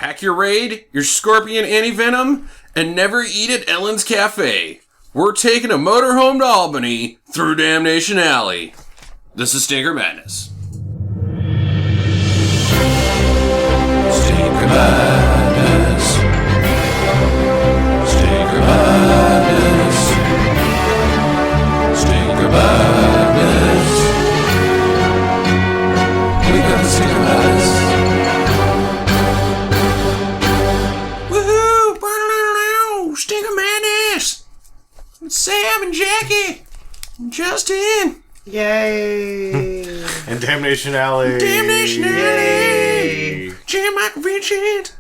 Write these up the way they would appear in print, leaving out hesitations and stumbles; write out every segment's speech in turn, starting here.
pack your Raid, your Scorpion anti-venom, and never eat at Ellen's Cafe. We're taking a motorhome to Albany through Damnation Alley. This is Stinker Madness. Stinker Madness. Stinker Madness. Stinker Madness. We got the Stinker Madness. Woohoo! Stinker Madness! It's Sam and Jackie and Justin. Yay! And Damnation Alley. Damnation Alley. J. Michael Vincent.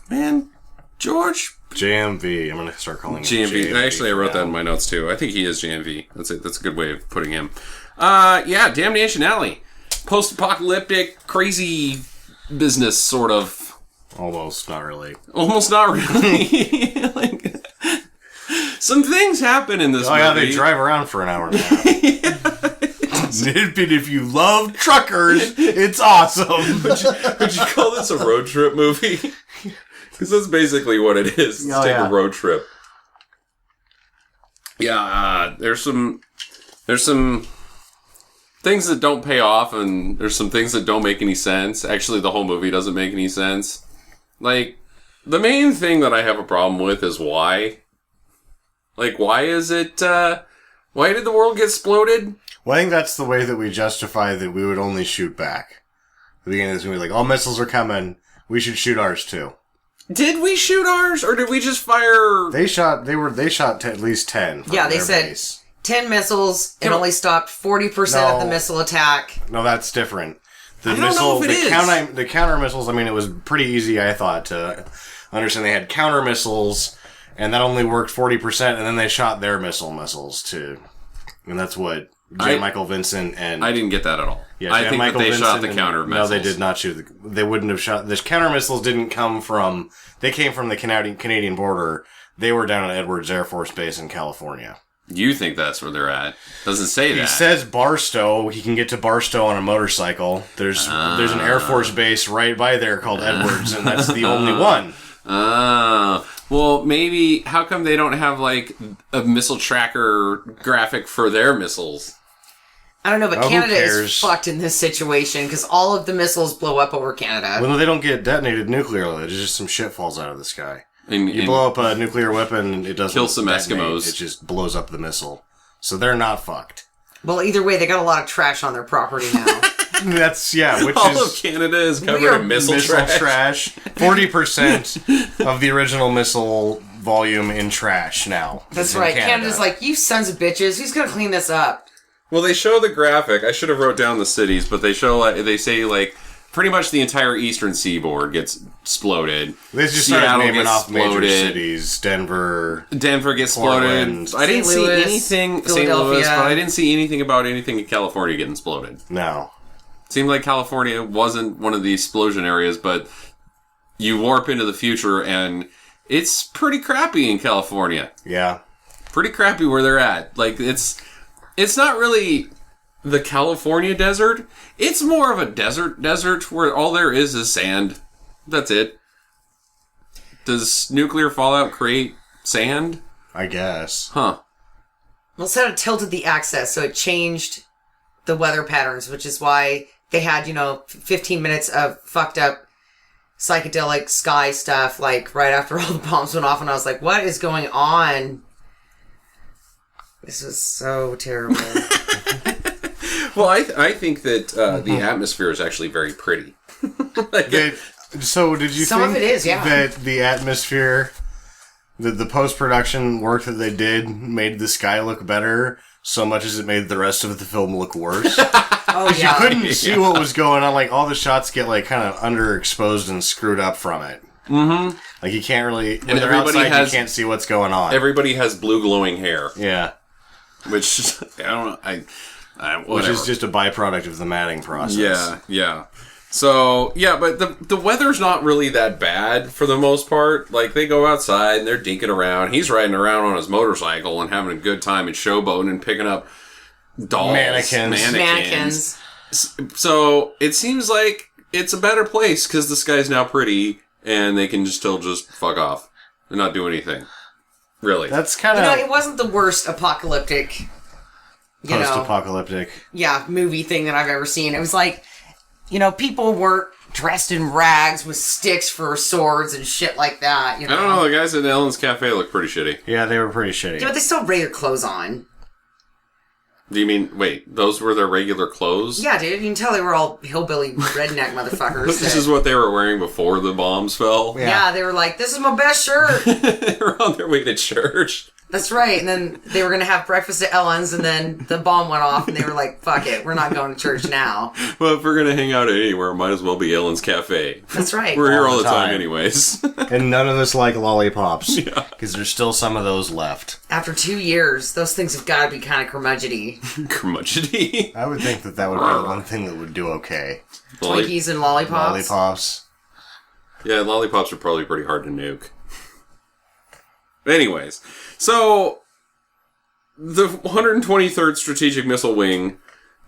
Man, George. JMV. I'm going to start calling him JMV. Actually, I wrote that in my notes too. I think he is JMV. That's it. That's a good way of putting him. Yeah, Damnation Alley. Post-apocalyptic, crazy business, sort of. Almost, not really. Almost not really. Some things happen in this movie. Oh, yeah, they drive around for an hour and a half. If you love truckers, it's awesome. Would you call this a road trip movie? Because that's basically what it is. Let's take a road trip. Yeah, there's some things that don't pay off, and there's some things that don't make any sense. Actually, the whole movie doesn't make any sense. Like, the main thing that I have a problem with is why. Like, why is it, why did the world get exploded? Well, I think that's the way that we justify that we would only shoot back. At the beginning of this movie, like, all missiles are coming, we should shoot ours too. Did we shoot ours, or did we just fire... They shot at least 10. Yeah, they said base. 10 missiles and only stopped 40% of the missile attack. No, that's different. I don't know if it is. The counter missiles, I mean, it was pretty easy, I thought, to understand. They had counter missiles, and that only worked 40%, and then they shot their missiles too. And that's what J. Michael Vincent and... I didn't get that at all. Yeah, I think that they shot the counter missiles. No, they did not shoot. They wouldn't have shot... The counter missiles didn't come from... They came from the Canadian border. They were down at Edwards Air Force Base in California. You think that's where they're at? Doesn't say that. He says Barstow. He can get to Barstow on a motorcycle. There's an Air Force base right by there called Edwards, and that's the only one. Well, maybe... How come they don't have, like, a missile tracker graphic for their missiles? I don't know, but Canada is fucked in this situation, because all of the missiles blow up over Canada. Well, they don't get detonated nuclearly. It's just some shit falls out of the sky. You blow up a nuclear weapon, it doesn't kill some detonate. Eskimos. It just blows up the missile. So they're not fucked. Well, either way, they got a lot of trash on their property now. That's, yeah, which all of Canada is covered in missile trash. 40% of the original missile volume in trash now. That's right. Canada's like, you sons of bitches, who's going to clean this up? Well, they show the graphic. I should have wrote down the cities, but they say, like, pretty much the entire eastern seaboard gets exploded. They just started naming off major cities. Denver gets Portland, exploded. I didn't see anything... St. Louis, but I didn't see anything about anything in California getting exploded. No. Seemed like California wasn't one of the explosion areas, but you warp into the future, and it's pretty crappy in California. Yeah. Pretty crappy where they're at. Like, it's not really the California desert. It's more of a desert where all there is sand. That's it. Does nuclear fallout create sand? I guess. Huh. Well, it sort of tilted the axis, so it changed the weather patterns, which is why they had, 15 minutes of fucked up psychedelic sky stuff, like, right after all the bombs went off, and I was like, what is going on? This was so terrible. Well, I think that the atmosphere is actually very pretty. So did you Some think of it is, yeah. that the atmosphere, the post-production work that they did made the sky look better so much as it made the rest of the film look worse? Oh, yeah. You couldn't see what was going on. Like, all the shots get, like, kind of underexposed and screwed up from it. Mm-hmm. Like, you can't really... When they're outside, you can't see what's going on. Everybody has blue glowing hair. Yeah. Which, I don't know, which is just a byproduct of the matting process. Yeah. So, yeah, but the weather's not really that bad for the most part. Like, they go outside and they're dinking around. He's riding around on his motorcycle and having a good time and showboating and picking up dolls. Mannequins. So, it seems like it's a better place because the sky's now pretty and they can still just fuck off and not do anything. Really. That's kind of... it wasn't the worst apocalyptic... post-apocalyptic. movie thing that I've ever seen. It was like, people weren't dressed in rags with sticks for swords and shit like that. I don't know. The guys at Ellen's Cafe look pretty shitty. Yeah, they were pretty shitty. Yeah, but they still had regular clothes on. Do you mean, wait, those were their regular clothes? Yeah, dude. You can tell they were all hillbilly redneck motherfuckers. This is what they were wearing before the bombs fell? Yeah, they were like, this is my best shirt. They were on their way to church. That's right. And then they were going to have breakfast at Ellen's, and then the bomb went off, and they were like, fuck it, we're not going to church now. Well, if we're going to hang out anywhere, it might as well be Ellen's Cafe. That's right. We're here all the time anyways. And none of us like lollipops. Yeah. Because there's still some of those left. After 2 years, those things have got to be kind of curmudgeony. Curmudgeony? I would think that would be the one thing that would do okay. Twinkies and lollipops? Lollipops. Yeah, lollipops are probably pretty hard to nuke. Anyways, so the 123rd Strategic Missile Wing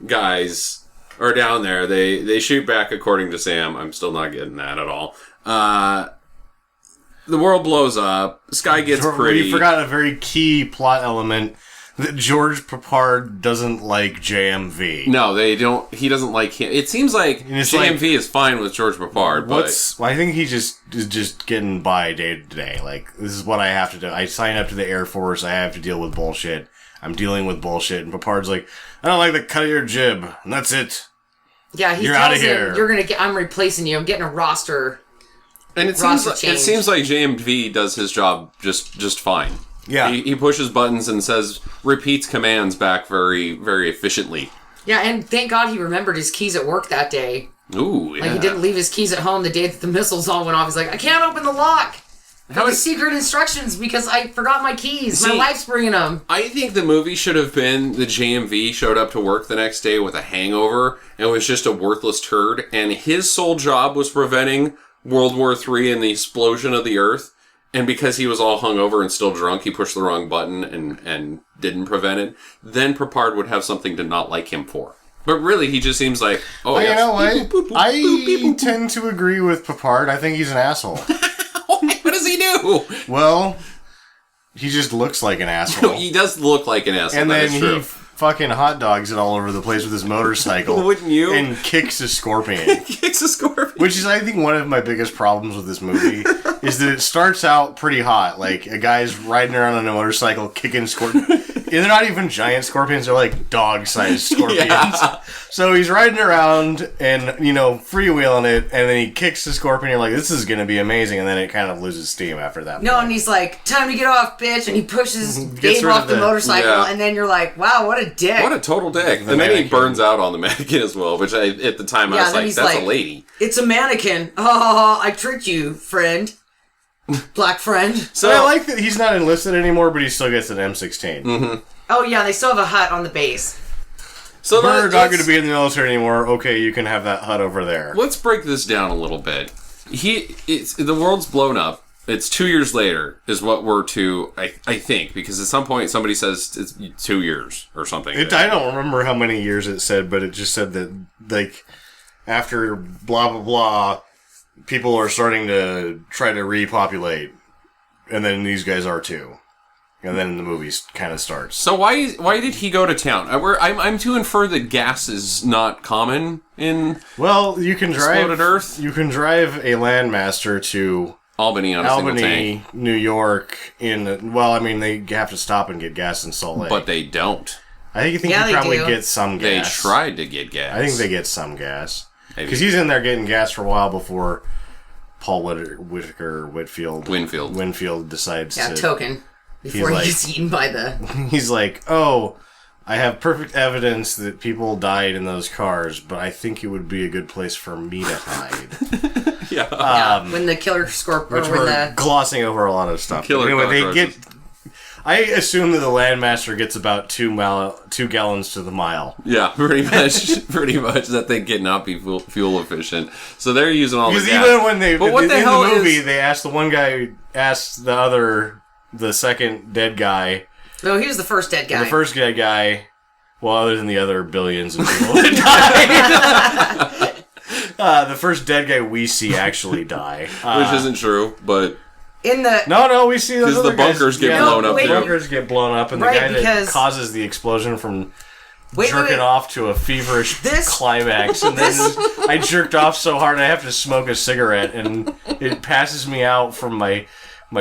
guys are down there. They shoot back, according to Sam. I'm still not getting that at all. The world blows up. Sky gets pretty. You forgot a very key plot element. That George Papard doesn't like JMV. No, they don't. He doesn't like him. It seems like JMV is fine with George Papard, but I think he is just getting by day to day. Like, this is what I have to do. I sign up to the Air Force. I have to deal with bullshit. I'm dealing with bullshit. And Papard's like, I don't like the cut of your jib. And that's it. Yeah, he tells him, I'm replacing you. I'm getting a roster. And it seems like JMV does his job just fine. Yeah. He pushes buttons and repeats commands back very, very efficiently. Yeah, and thank God he remembered his keys at work that day. Ooh, yeah. Like, he didn't leave his keys at home the day that the missiles all went off. He's like, I can't open the lock. How is secret instructions because I forgot my keys. My wife's bringing them. I think the movie should have been the JMV showed up to work the next day with a hangover and was just a worthless turd, and his sole job was preventing World War III and the explosion of the Earth. And because he was all hungover and still drunk, he pushed the wrong button and didn't prevent it. Then Papard would have something to not like him for. But really, he just seems like, oh, yes. You know what? I tend to agree with Papard. I think he's an asshole. What does he do? Well, he just looks like an asshole. He does look like an asshole. And then he fucking hot dogs it all over the place with his motorcycle. Wouldn't you? And kicks a scorpion. Which is, I think, one of my biggest problems with this movie, is that it starts out pretty hot. Like, a guy's riding around on a motorcycle, kicking scorpions. And they're not even giant scorpions, they're like dog-sized scorpions. Yeah. So he's riding around and, freewheeling it, and then he kicks the scorpion, you're like, this is gonna be amazing, and then it kind of loses steam after that. No, and he's like, time to get off, bitch, and he pushes Dave off the motorcycle, and then you're like, wow, what a dick. What a total dick. And then he burns out on the mannequin as well, which at the time I was like, that's a lady. It's a mannequin. Oh, I tricked you, friend. Black friend. So I like that he's not enlisted anymore, but he still gets an M16. Mm-hmm. Oh, yeah, they still have a hut on the base. So you're not going to be in the military anymore. Okay, you can have that hut over there. Let's break this down a little bit. The world's blown up. It's 2 years later is what we're to, I think, because at some point somebody says it's 2 years or something. I don't remember how many years it said, but it just said that, like, after blah, blah, blah, people are starting to try to repopulate, and then these guys are too. And then the movie kind of starts. So why did he go to town? I'm to infer that gas is not common in you can exploded Earth. You can drive a Landmaster to Albany on a single tank. New York. They have to stop and get gas in Salt Lake, but they don't. I think you probably get some gas. They tried to get gas. I think they get some gas because he's in there getting gas for a while before Paul Winfield decides to token. Before he gets eaten by the... He's like, oh, I have perfect evidence that people died in those cars, but I think it would be a good place for me to hide. Yeah. When the killer scorpion... Which we're glossing over a lot of stuff. I assume that the Landmaster gets about 2 gallons to the mile. Yeah, pretty much. Pretty much. That thing cannot be fuel efficient. So they're using all the gas. Because even when in the movie, they asked the one guy, asked the second dead guy. No, he was the first dead guy. The first dead guy, well, other than the other billions of people that died. The first dead guy we see actually die. Which isn't true, but... No, we see those because the bunkers get blown up. The bunkers get blown up, and the guy that causes the explosion from jerking off to a feverish climax, and then I jerked off so hard I have to smoke a cigarette, and it passes me out from my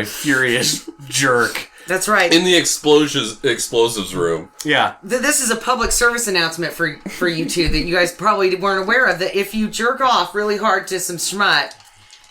furious jerk. That's right. In the explosives room. Yeah. This is a public service announcement for you two that you guys probably weren't aware of, that if you jerk off really hard to some schmut,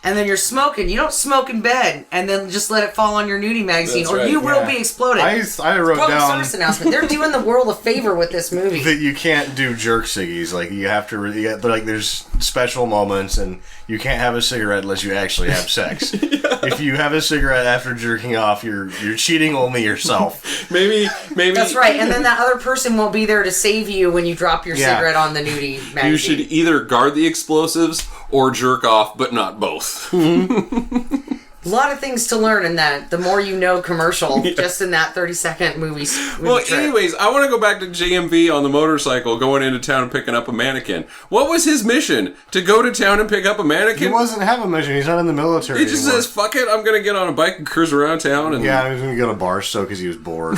and then you're smoking, you don't smoke in bed, and then just let it fall on your nudie magazine, or you will be exploded. I wrote public down... service announcement. They're doing the world a favor with this movie. That you can't do jerk ciggies. Like, you have to... like, there's special moments, and you can't have a cigarette unless you actually have sex. If you have a cigarette after jerking off, you're cheating only yourself. Maybe... That's right, and then that other person won't be there to save you when you drop your cigarette on the nudie magazine. You should either guard the explosives or jerk off, but not both. A lot of things to learn in that. The more you know commercial, just in that 30-second movie trip. Anyways, I want to go back to JMV on the motorcycle going into town and picking up a mannequin. What was his mission? To go to town and pick up a mannequin? He wasn't having a mission. He's not in the military He just anymore. says, fuck it, I'm going to get on a bike and cruise around town. And he was going to go to Barstow because he was bored.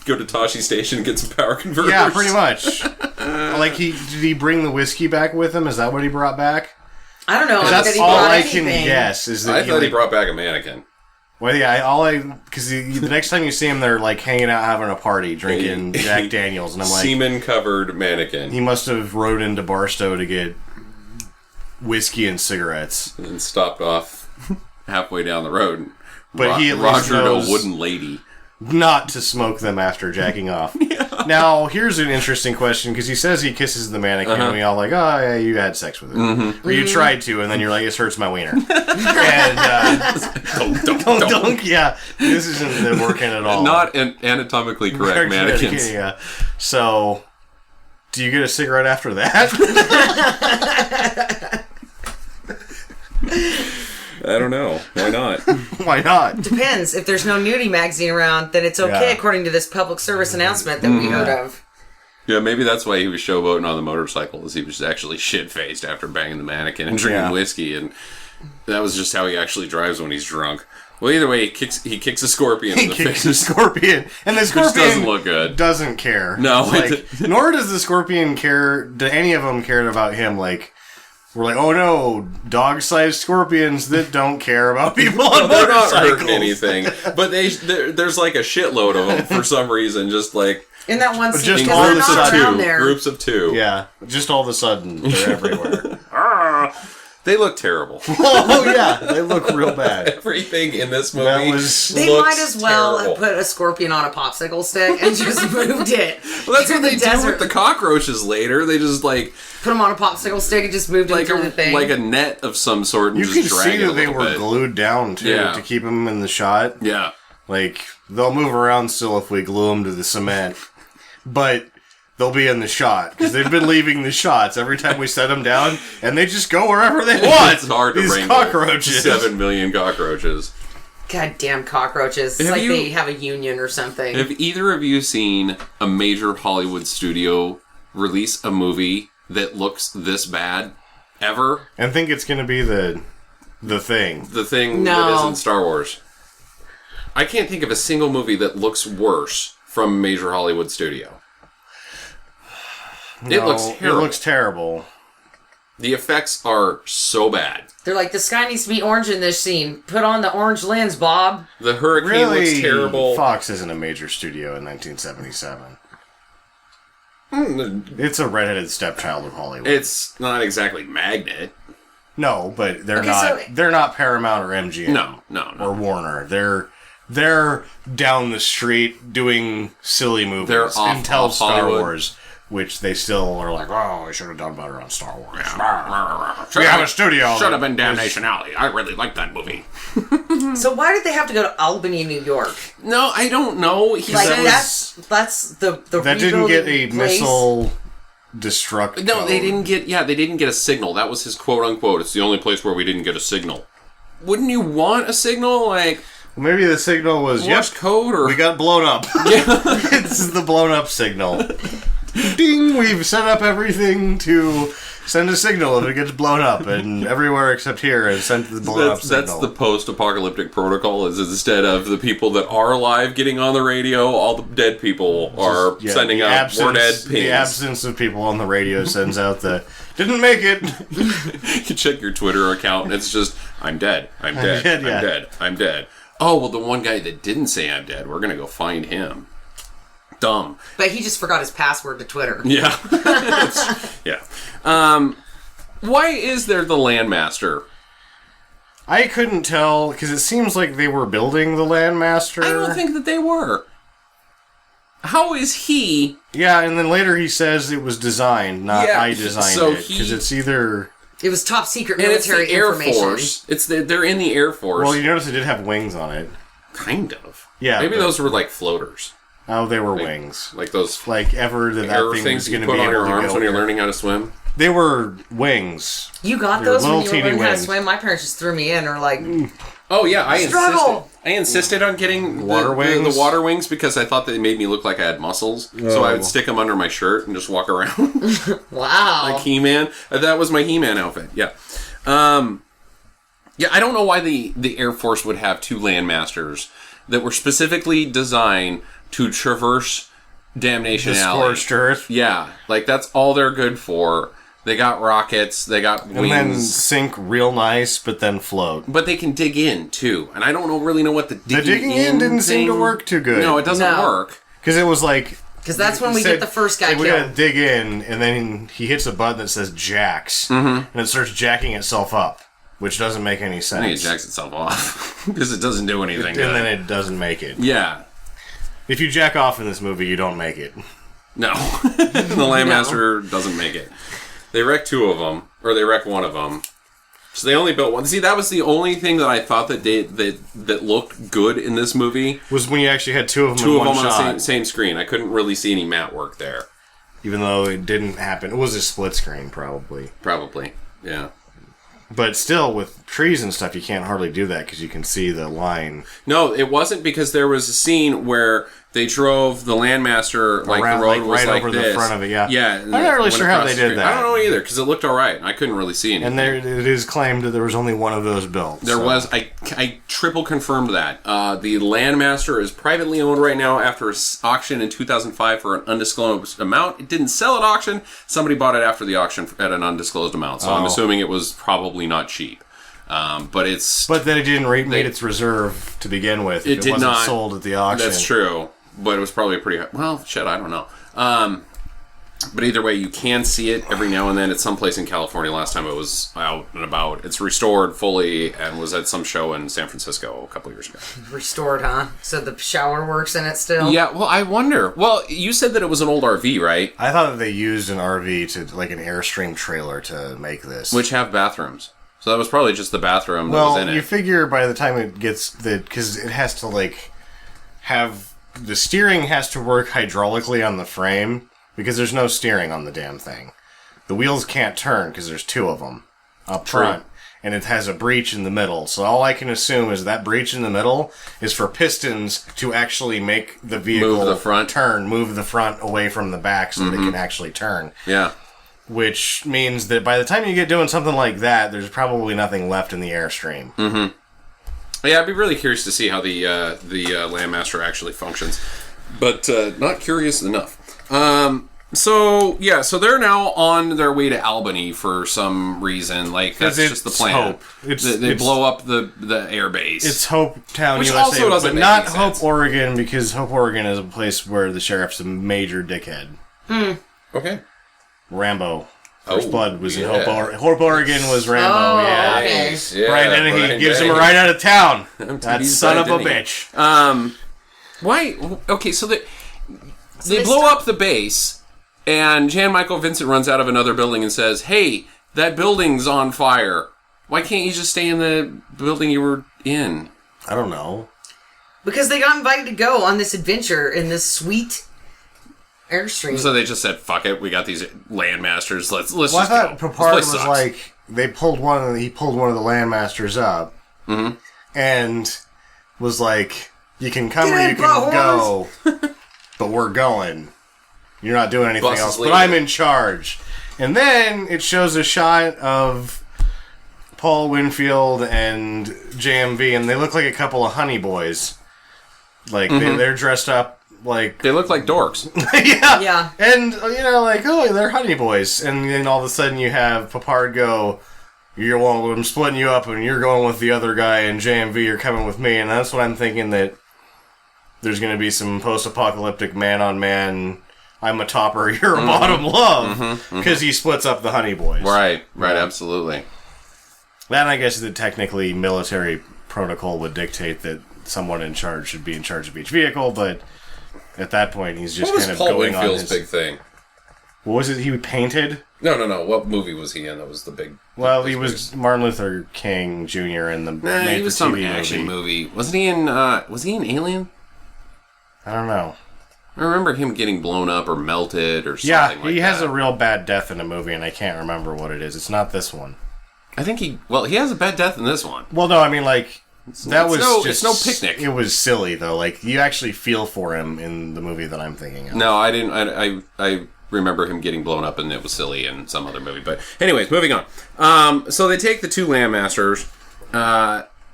Go to Tashi Station and get some power converters. Yeah, pretty much. Did he bring the whiskey back with him? Is that what he brought back? I don't know. That's all I can guess. Is that I thought he brought back a mannequin. Well, yeah, because the next time you see him, they're like hanging out, having a party, drinking Jack Daniels, and I'm like, semen-covered mannequin. He must have rode into Barstow to get whiskey and cigarettes, and stopped off halfway down the road. But he at least knows a wooden lady. Not to smoke them after jacking off. Now, here's an interesting question, because he says he kisses the mannequin, and we all like, oh, yeah, you had sex with it. Or you tried to, and then you're like, this hurts my wiener. And, dunk. Yeah, this isn't working at all. Not an anatomically correct mannequins. Yeah. So, do you get a cigarette after that? I don't know. Why not? Why not? Depends. If there's no nudie magazine around, then it's okay according to this public service announcement that we heard of. Yeah, maybe that's why he was showboating on the motorcycle, is he was actually shit-faced after banging the mannequin and drinking whiskey, and that was just how he actually drives when he's drunk. Well, either way, he kicks a scorpion in the face. He kicks a scorpion. And the scorpion doesn't look good. Doesn't care. No. Nor does the scorpion care. Do any of them care about him? Like, we're like, oh no, dog-sized scorpions that don't care about people on they're motorcycles. Not hurting anything. But there's like a shitload of them for some reason, just like... In that one scene, just all of a sudden, groups of two. Yeah, just all of a sudden, they're everywhere. They look terrible. Oh yeah, they look real bad. Everything in this movie They might as well have put a scorpion on a popsicle stick and just moved it. Well, that's what they do with the cockroaches later. They just like put them on a popsicle stick and just moved it through the thing. Like a net of some sort. And you just can drag see it that they were glued down too to keep them in the shot. Yeah, like they'll move around still if we glue them to the cement, but they'll be in the shot because they've been leaving the shots every time we set them down, and they just go wherever they want. It's hard to bring cockroaches. 7 million cockroaches. Goddamn cockroaches! It's like they have a union or something. Have either of you seen a major Hollywood studio release a movie that looks this bad ever? And think it's going to be the thing. The thing that is in Star Wars. I can't think of a single movie that looks worse from a major Hollywood studio. No, it looks terrible. It looks terrible. The effects are so bad. They're like, the sky needs to be orange in this scene. Put on the orange lens, Bob. The hurricane looks terrible. Fox isn't a major studio in 1977. It's a redheaded stepchild of Hollywood. It's not exactly Magnet. No, but they're not Paramount or MGM. No. Or Warner. They're down the street doing silly movies. They're off Star Wars. Which they still are like, oh, we should have done better on Star Wars. We have a studio. Should have been Damnation Alley. I really like that movie. So why did they have to go to Albany, New York? No, I don't know. He said that's the that didn't get a missile destruct. No, they didn't get. Yeah, they didn't get a signal. That was his quote unquote. It's the only place where we didn't get a signal. Wouldn't you want a signal? Like maybe the signal was Morse code, or we got blown up. Yeah, it's the blown up signal. Ding! We've set up everything to Send a signal if it gets blown up, and everywhere except here is sent the blown up signal. That's the post-apocalyptic protocol, is instead of the people that are alive getting on the radio, all the dead people are sending out more dead pings. The absence of people on the radio sends out the, didn't make it. You check your Twitter account, and it's just, I'm dead, I'm dead. Oh, well, the one guy that didn't say I'm dead, we're going to go find him. Dumb. But he just forgot his password to Twitter. Yeah. Yeah. Why is there the Landmaster? I couldn't tell, because it seems like they were building the Landmaster. I don't think that they were. How is he... Yeah, and then later he says it was designed, not I designed it. Because it's either... It was top secret military information. Air Force. They're in the Air Force. Well, you notice it did have wings on it. Kind of. Yeah. Maybe those were like floaters. Oh, they were wings. Like those... Like ever that thing was going to be able to go. Put on your arms when you're learning how to swim? They were wings. You got those when you were learning how to swim? My parents just threw me in or like... Oh, yeah, I insisted on getting the water wings because I thought they made me look like I had muscles. Oh. So I would stick them under my shirt and just walk around. Wow. Like He-Man. That was my He-Man outfit, yeah. Yeah, I don't know why the Air Force would have two Landmasters that were specifically designed to traverse Damnation Alley. The scorched earth. Yeah, like that's all they're good for. They got rockets, they got wings. And then sink real nice, but then float. But they can dig in, too. And I don't really know what the digging in didn't seem to work too good. No, it doesn't work. Because it was like... Because that's when we get the first guy killed. We gotta dig in, and then he hits a button that says jacks. Mm-hmm. And it starts jacking itself up, which doesn't make any sense. I think it jacks itself off. Because it doesn't do anything. And then it doesn't make it. Yeah. If you jack off in this movie, you don't make it. No. The Landmaster doesn't make it. They wreck two of them, or they wreck one of them. So they only built one. See, that was the only thing that I thought that looked good in this movie. Was when you actually had two of them in one shot. On the same screen. I couldn't really see any matte work there. Even though it didn't happen. It was a split screen, probably. Probably, yeah. But still, with trees and stuff, you can't hardly do that because you can see the line. No, it wasn't because there was a scene where they drove the Landmaster, like around, the road was right like over this. the front of it, yeah. Yeah. I'm not really sure how they did that. I don't know either, because it looked alright. I couldn't really see anything. And it is claimed that there was only one of those built. There was. I triple confirmed that. The Landmaster is privately owned right now after an auction in 2005 for an undisclosed amount. It didn't sell at auction. Somebody bought it after the auction at an undisclosed amount. So I'm assuming it was probably not cheap. But then it didn't meet its reserve to begin with. It did wasn't sold at the auction. That's true. But it was probably a pretty high... Well, shit, I don't know. But either way, you can see it every now and then at some place in California. Last time it was out and about. It's restored fully and was at some show in San Francisco a couple years ago. Restored, huh? So the shower works in it still? Yeah, well, I wonder. Well, you said that it was an old RV, right? I thought that they used an RV to, like an Airstream trailer to make this. Which have bathrooms. So that was probably just the bathroom that was in it. Well, you figure by the time it gets... Because it has to, like, have... The steering has to work hydraulically on the frame because there's no steering on the damn thing. The wheels can't turn because there's two of them up front, and it has a breech in the middle. So all I can assume is that breech in the middle is for pistons to actually make the vehicle move the front away from the back so that it can actually turn. Yeah. Which means that by the time you get doing something like that, there's probably nothing left in the Airstream. Mm-hmm. Yeah, I'd be really curious to see how the Landmaster actually functions, but not curious enough. So they're now on their way to Albany for some reason. Like that's just the plan. Hope. They blow up the air base. It's Hope Town, which USA, also doesn't but make not any Hope, sense. Oregon, because Hope, Oregon is a place where the sheriff's a major dickhead. Okay. Rambo. First Blood was in Hope, Oregon was Rambo, yeah. Okay. Yeah, Brian Dennehy gives him a ride out of town. That son of a bitch. Why? Okay, so they blow up the base, and Jan Michael Vincent runs out of another building and says, "Hey, that building's on fire. Why can't you just stay in the building you were in?" I don't know. Because they got invited to go on this adventure in this sweet Airstream. So they just said, "Fuck it, we got these Landmasters. Let's well, just I thought go." Papard was like he pulled one of the Landmasters up, and was like, "You can come or you can go, but we're going. You're not doing anything else. But I'm in charge." And then it shows a shot of Paul Winfield and JMV, and they look like a couple of honey boys. Like, they're dressed up like... They look like dorks. Yeah. And, like, oh, they're honey boys. And then all of a sudden you have Papard go, I'm splitting you up, and you're going with the other guy, and JMV, you're coming with me. And that's what I'm thinking, that there's going to be some post-apocalyptic man-on-man, I'm a topper, you're a bottom love. Because he splits up the honey boys. Right, absolutely. That, I guess, that technically military protocol would dictate that someone in charge should be in charge of each vehicle, but at that point, he's just kind of Paul going Winfield's on his... big thing? What was it he painted? No. What movie was he in that was the big... Well, he was Martin Luther King Jr. in the he was some action movie. Wasn't he in... was he in Alien? I don't know. I remember him getting blown up or melted or something like that. Yeah, he has a real bad death in a movie, and I can't remember what it is. It's not this one. I think he has a bad death in this one. Well, no, I mean, like... It's no picnic. It was silly, though. Like, you actually feel for him in the movie that I'm thinking of. No, I didn't. I remember him getting blown up, and it was silly in some other movie. But anyways, moving on. So they take the two Landmasters.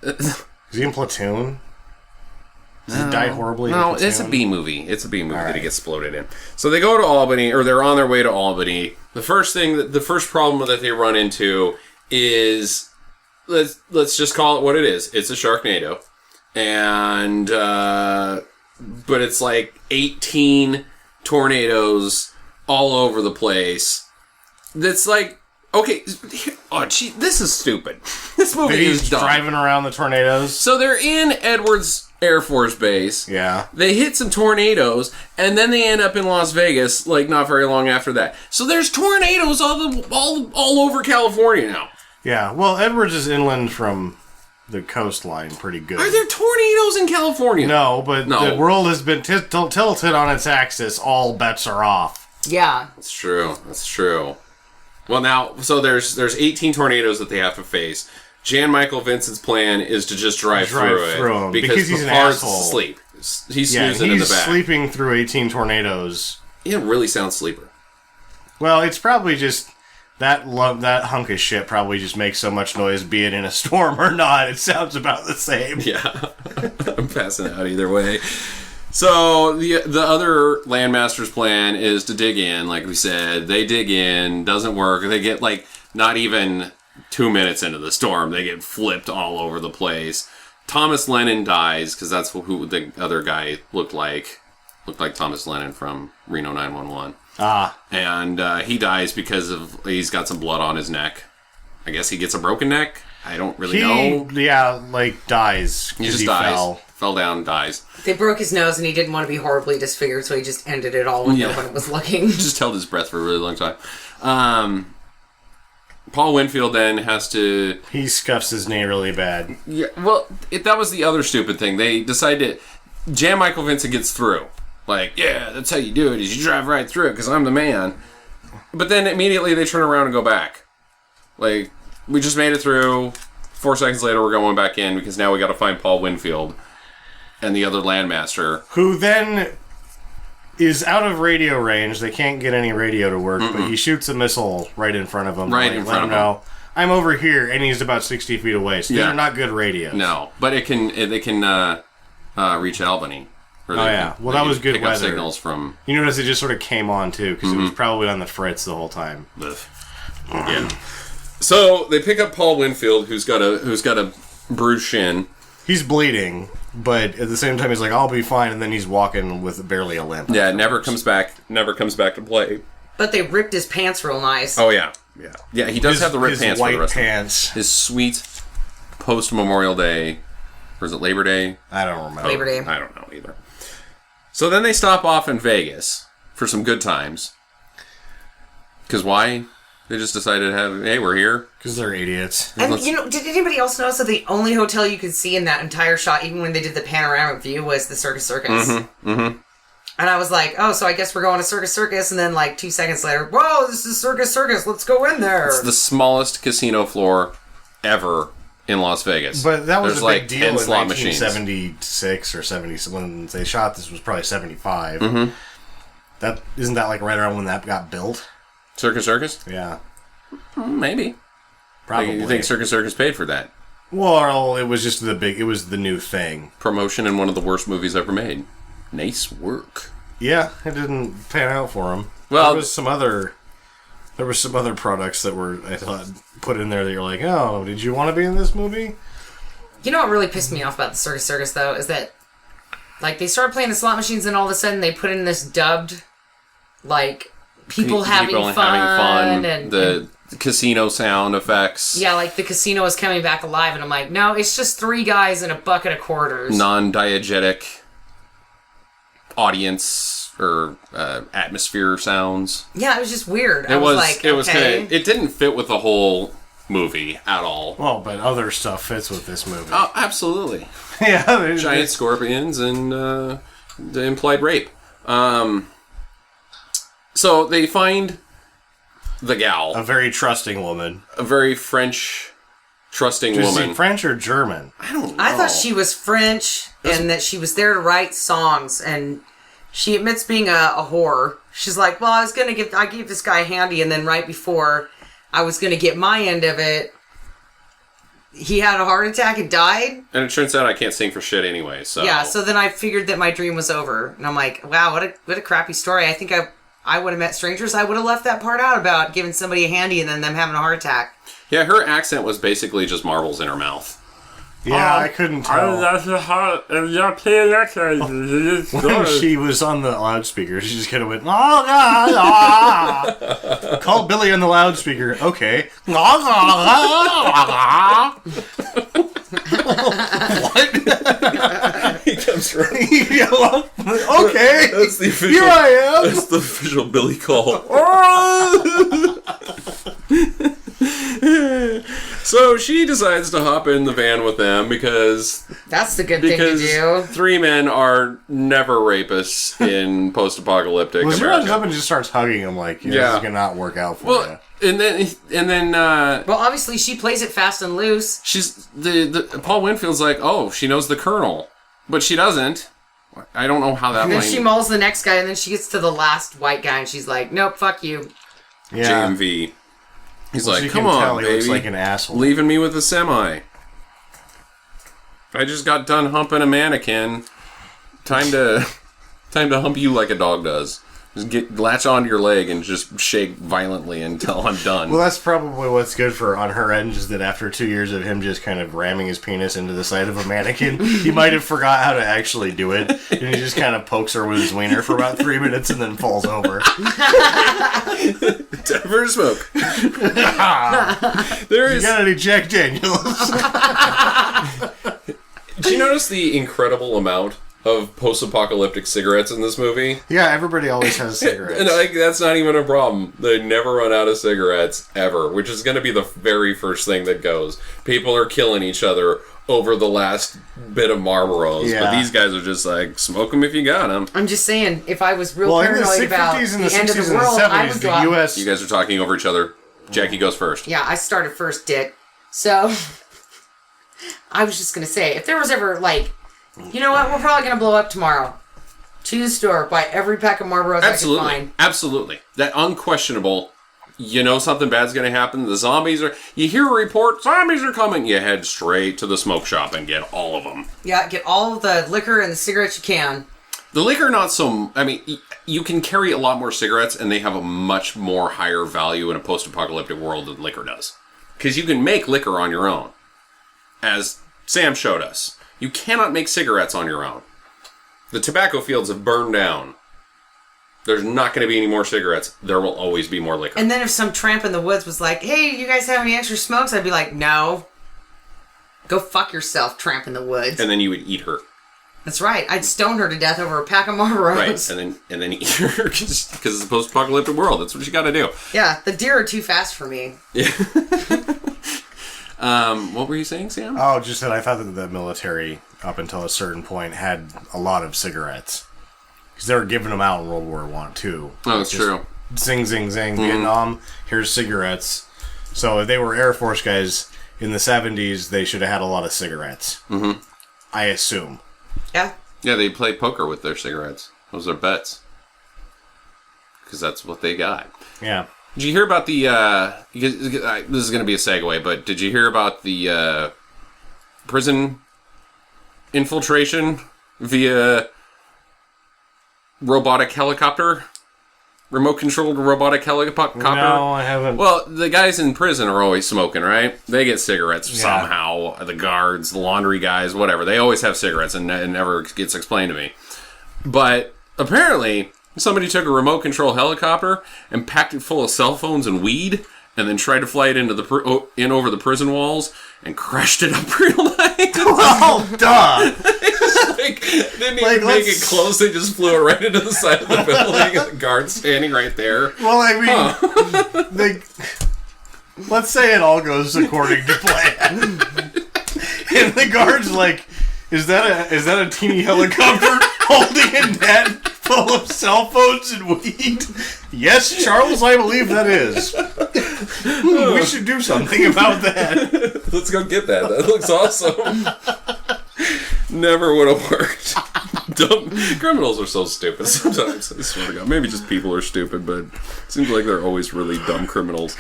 Is he in Platoon? Does he die horribly? No, in it's a B movie. It's a B movie that he gets exploded in. So they go to Albany, or they're on their way to Albany. The first problem that they run into is... Let's just call it what it is. It's a Sharknado. And, but it's like 18 tornadoes all over the place. That's like, okay, oh gee, this is stupid. This movie is dumb. Driving around the tornadoes. So they're in Edwards Air Force Base. Yeah. They hit some tornadoes, and then they end up in Las Vegas, like not very long after that. So there's tornadoes all over California now. Yeah, well, Edwards is inland from the coastline pretty good. Are there tornadoes in California? No, but the world has been tilted on its axis. All bets are off. Yeah. That's true. Well, now, so there's 18 tornadoes that they have to face. Jan Michael Vincent's plan is to just drive through them because he's an Papard's asshole. asleep. He's snoozing in the back. He's sleeping through 18 tornadoes. He didn't really sound sleeper. Well, it's probably just... That hunk of shit probably just makes so much noise, be it in a storm or not. It sounds about the same. Yeah. I'm passing out either way. So the other Landmaster's plan is to dig in, like we said. They dig in, doesn't work. They get like not even 2 minutes into the storm. They get flipped all over the place. Thomas Lennon dies, because that's who the other guy looked like. Looked like Thomas Lennon from Reno 911. And he dies because he's got some blood on his neck. I guess he gets a broken neck. I don't really know. Yeah, like dies. He just dies. Fell down, dies. They broke his nose and he didn't want to be horribly disfigured, so he just ended it all when no one was looking. Just held his breath for a really long time. Paul Winfield then has to... He scuffs his knee really bad. Yeah, well, that was the other stupid thing. They decided Jan Michael Vincent gets through. Like, yeah, that's how you do it, is you drive right through it, because I'm the man. But then immediately they turn around and go back. Like, we just made it through. 4 seconds later, we're going back in, because now we got to find Paul Winfield and the other Landmaster. Who then is out of radio range. They can't get any radio to work, but he shoots a missile right in front of him. Right in front of him. I'm over here, and he's about 60 feet away, so these are not good radios. No, but they can reach Albany. Well, that was good weather. Signals from... You notice it just sort of came on, too, because it was probably on the fritz the whole time. Yeah. So, they pick up Paul Winfield, who's got a bruised shin. He's bleeding, but at the same time, he's like, I'll be fine, and then he's walking with barely a limp. Yeah, never comes back to play. But they ripped his pants real nice. Oh, yeah. Yeah, he does have the ripped pants for the rest of it. His sweet post-Memorial Day... Or is it Labor Day? I don't remember. Labor Day. I don't know either. So then they stop off in Vegas for some good times. Because why? They just decided to have, hey, we're here. Because they're idiots. And, did anybody else notice that the only hotel you could see in that entire shot, even when they did the panoramic view, was the Circus. And I was like, oh, so I guess we're going to Circus. And then, like, 2 seconds later, whoa, this is Circus. Let's go in there. It's the smallest casino floor ever in Las Vegas. But that was a big deal in 1976 or 70. When they shot this was probably 75. Isn't that like right around when that got built? Circus Circus? Yeah. Maybe. Probably. You think Circus Circus paid for that? Well, it was just it was the new thing. Promotion in one of the worst movies ever made. Nice work. Yeah, it didn't pan out for him. Well, there was some other products that were, I thought, put in there that you're like, oh, did you want to be in this movie? You know what really pissed me off about the Circus Circus, though, is that, like, they started playing the slot machines and all of a sudden they put in this dubbed, like, people having fun. And the casino sound effects. Yeah, like, the casino is coming back alive, and I'm like, no, it's just 3 guys and a bucket of quarters. Non-diegetic audience or atmosphere sounds. Yeah, it was just weird. It didn't fit with the whole movie at all. Well, but other stuff fits with this movie. Oh, absolutely. Yeah, giant scorpions and the implied rape. So they find the gal, a very trusting woman, a very French trusting woman. Is she French or German? I don't know. I thought she was French and that she was there to write songs, and she admits being a whore. She's like, well, I gave this guy a handy, and then right before I was gonna get my end of it, he had a heart attack and died. And it turns out I can't sing for shit anyway, so... Yeah, so then I figured that my dream was over. And I'm like, wow, what a crappy story. I think I would have met strangers. I would have left that part out about giving somebody a handy and then them having a heart attack. Yeah, her accent was basically just marbles in her mouth. Yeah, I couldn't tell. When she was on the loudspeaker, she just kind of went, call Billy on the loudspeaker. Okay. What? He comes right. Okay. That's the official, here I am. That's the official Billy call. So she decides to hop in the van with them because... That's the good thing to do. 3 men are never rapists in post-apocalyptic Well, she America. runs up and just starts hugging him like, this is going to not work out for you. And then well, obviously she plays it fast and loose. She's... Paul Winfield's like, oh, she knows the Colonel. But she doesn't. I don't know how that And then she mauls the next guy, and then she gets to the last white guy, and she's like, nope, fuck you. Yeah. JMV. He's like, come on, baby. He looks like an asshole. Leaving me with a semi. I just got done humping a mannequin. Time to hump you like a dog does. Just latch onto your leg and just shake violently until I'm done. Well, that's probably what's good for on her end, is that after 2 years of him just kind of ramming his penis into the side of a mannequin, he might have forgot how to actually do it, and he just kind of pokes her with his wiener for about 3 minutes and then falls over. Time for a smoke. You got any Jack Daniels? Did you notice the incredible amount of post-apocalyptic cigarettes in this movie? Yeah, everybody always has cigarettes. And that's not even a problem. They never run out of cigarettes, ever, which is going to be the very first thing that goes. People are killing each other over the last bit of Marlboros, but these guys are just like, smoke them if you got them. I'm just saying, if I was real paranoid about the end of the world, I would go out. US... You guys are talking over each other. Jackie goes first. Yeah, I started first, dick. So, I was just going to say, if there was ever, like, you know what, we're probably going to blow up tomorrow. To the store, buy every pack of Marlboros I can find. Absolutely. That unquestionable, you know something bad's going to happen. The zombies are... You hear a report, zombies are coming. You head straight to the smoke shop and get all of them. Yeah, get all of the liquor and the cigarettes you can. The liquor, not so... I mean, you can carry a lot more cigarettes, and they have a much more higher value in a post-apocalyptic world than liquor does. Because you can make liquor on your own. As Sam showed us. You cannot make cigarettes on your own. The tobacco fields have burned down. There's not going to be any more cigarettes. There will always be more liquor. And then if some tramp in the woods was like, hey, you guys have any extra smokes? I'd be like, no. Go fuck yourself, tramp in the woods. And then you would eat her. That's right. I'd stone her to death over a pack of Marlboros. Right, and then eat her because it's a post-apocalyptic world. That's what you got to do. Yeah, the deer are too fast for me. Yeah. What were you saying, Sam? Oh, just that I thought that the military, up until a certain point, had a lot of cigarettes. Because they were giving them out in World War I, too. Oh, that's true. Zing, zing, zing. Vietnam, here's cigarettes. So if they were Air Force guys in the 70s, they should have had a lot of cigarettes. Mm-hmm. I assume. Yeah. Yeah, they play poker with their cigarettes. Those are bets. Because that's what they got. Yeah. Did you hear about the, this is going to be a segue, but did you hear about the prison infiltration via robotic helicopter? Remote-controlled robotic helicopter? No, I haven't. Well, the guys in prison are always smoking, right? They get cigarettes somehow. The guards, the laundry guys, whatever. They always have cigarettes, and it never gets explained to me. But apparently, somebody took a remote-control helicopter and packed it full of cell phones and weed, and then tried to fly it into in over the prison walls and crashed it up real nice. Oh, duh! Didn't even make it close. They just flew it right into the side of the building, and the guard's standing right there. Well, I mean, let's say it all goes according to plan, and the guard's like, "Is that a teeny helicopter holding a net full of cell phones and weed?" Yes, Charles, I believe that is. We should do something about that. Let's go get that. That looks awesome. Never would have worked. Dumb criminals are so stupid sometimes. I swear to God. Maybe just people are stupid, but it seems like they're always really dumb criminals.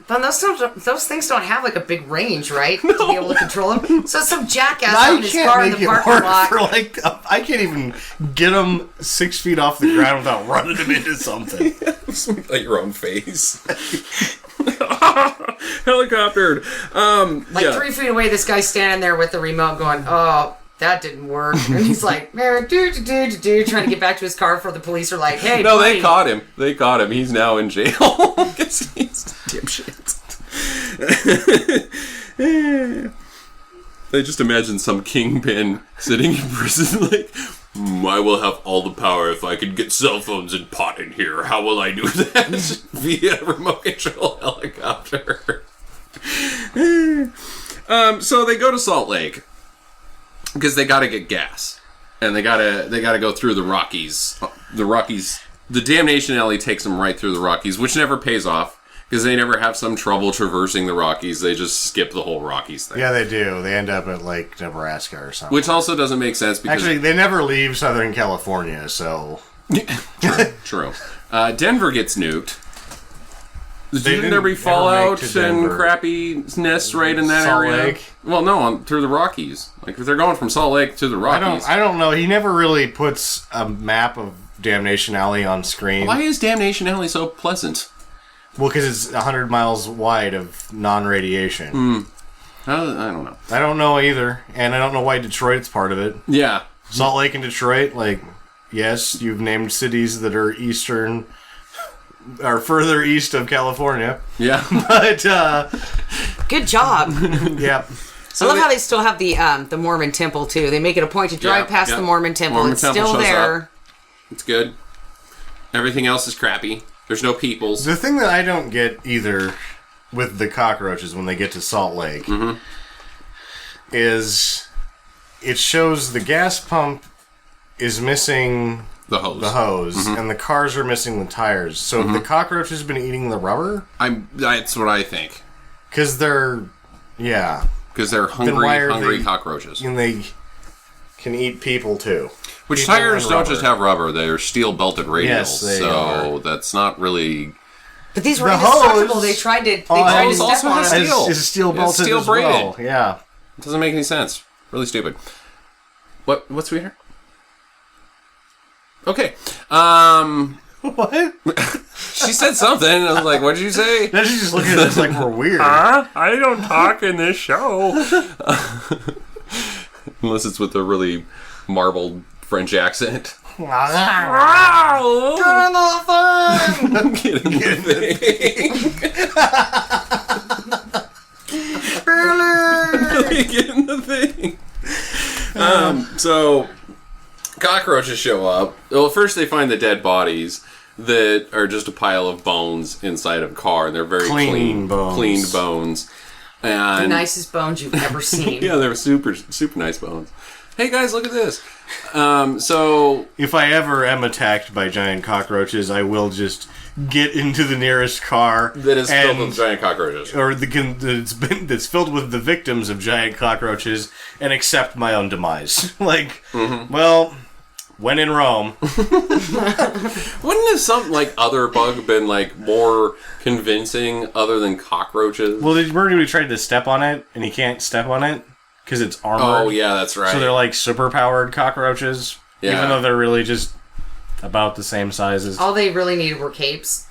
But those things don't have like a big range, right? No. To be able to control them. So some jackass out in his car in the parking lot. I can't even get them 6 feet off the ground without running them into something. Like your own face. Helicoptered. 3 feet away, this guy's standing there with the remote going, "Oh, that didn't work." And he's like, trying to get back to his car before the police are like, "Hey, no, buddy." They caught him. He's now in jail. Because he's dipshit. They just imagine some kingpin sitting in prison like, "I will have all the power if I can get cell phones and pot in here. How will I do that?" Via remote control helicopter. So they go to Salt Lake because they got to get gas, and they gotta go through the Rockies. The Damnation Alley takes them right through the Rockies, which never pays off because they never have some trouble traversing the Rockies. They just skip the whole Rockies thing. Yeah, they do. They end up at like Nebraska or something, which also doesn't make sense because actually they never leave Southern California. So true. Denver gets nuked. Didn't there be fallout and crappiness right in that Salt area? Lake? Well, no, through the Rockies. Like if they're going from Salt Lake to the Rockies. I don't know. He never really puts a map of Damnation Alley on screen. Why is Damnation Alley so pleasant? Well, because it's 100 miles wide of non-radiation. I don't know. I don't know either, and I don't know why Detroit's part of it. Yeah. Salt Lake and Detroit, like, yes, you've named cities that are further east of California. Yeah. But, good job. Yeah. So I love how they still have the Mormon temple, too. They make it a point to drive past the Mormon temple. Mormon it's temple still there. Up. It's good. Everything else is crappy. There's no peoples. The thing that I don't get either with the cockroaches when they get to Salt Lake is it shows the gas pump is missing the hose, and the cars are missing the tires. So have the cockroaches been eating the rubber? That's what I think. Because they're hungry cockroaches. And they can eat people too. Which people tires don't just have rubber; they're steel-belted radials. Yes, they are. That's not really. But these were indestructible. They tried to step on them. It's steel-belted as well. Yeah, it doesn't make any sense. Really stupid. What's we hear? Okay. What? She said something. And I was like, "What did you say?" Now she's just looking at us like we're weird. I don't talk in this show. Unless it's with a really marbled French accent. Get in the thing. So cockroaches show up. Well, first they find the dead bodies that are just a pile of bones inside of a car, and they're very cleaned bones. And the nicest bones you've ever seen. Yeah, they were super, super nice bones. Hey guys, look at this. So if I ever am attacked by giant cockroaches, I will just get into the nearest car that is filled with giant cockroaches, or that's filled with the victims of giant cockroaches, and accept my own demise. Well, when in Rome. Wouldn't have some like other bug been like more convincing other than cockroaches? Well, remember we tried to step on it, and he can't step on it because it's armored. Oh yeah, that's right. So they're like super powered cockroaches, even though they're really just about the same size as. All they really needed were capes,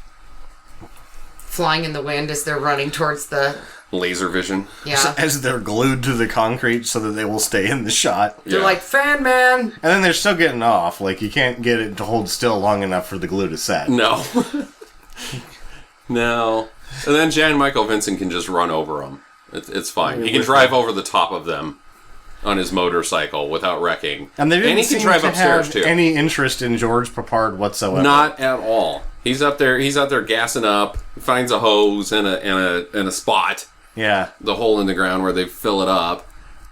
flying in the wind as they're running towards the laser vision. Yeah, as they're glued to the concrete so that they will stay in the shot. They're like, fan man! And then they're still getting off. Like, you can't get it to hold still long enough for the glue to set. No. No. And then Jan Michael Vincent can just run over them. It's fine. He can drive over the top of them on his motorcycle without wrecking. And they didn't he can seem drive to upstairs have too. any interest in George Papard whatsoever. Not at all. He's out there gassing up, finds a hose and a spot. Yeah. The hole in the ground where they fill it up.